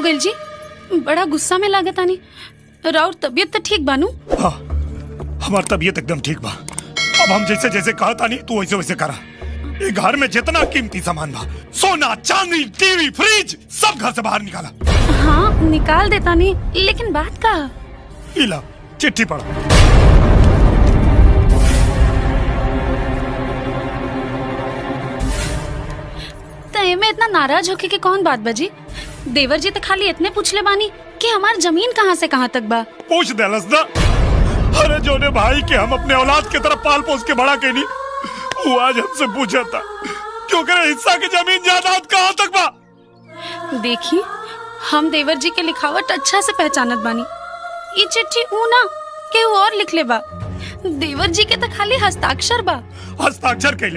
गइल जी? बड़ा गुस्सा में लागत आनी। राउर तबीयत तो ठीक बानू? हाँ, हमार तबीयत एकदम ठीक बा। अब हम जैसे जैसे कहा था नहीं तू वैसे वैसे करा। ये घर में जितना कीमती सामान बा, सोना चांदी टीवी फ्रिज सब घर से बाहर निकाला। हाँ निकाल देता नहीं, लेकिन बात का इला चिट्ठी पढ़। में इतना नाराज होके के कौन बात बजी? देवर जी तो खाली इतने पूछले बानी कि हमार जमीन कहाँ से कहाँ तक बा। पूछ देलस ना। अरे जोने भाई के हम अपने औलाद की तरफ पाल पोस के बड़ा के नहीं, वो आज हमसे पूछा था क्यों करे हिस्सा की जमीन जायदाद कहाँ तक बा। देखी हम देवर जी के लिखावट अच्छा से पहचानत बानी। ये चिट्ठी ऊ ना के और लिख ले बा। देवर जी के तो खाली हस्ताक्षर बा। हस्ताक्षर के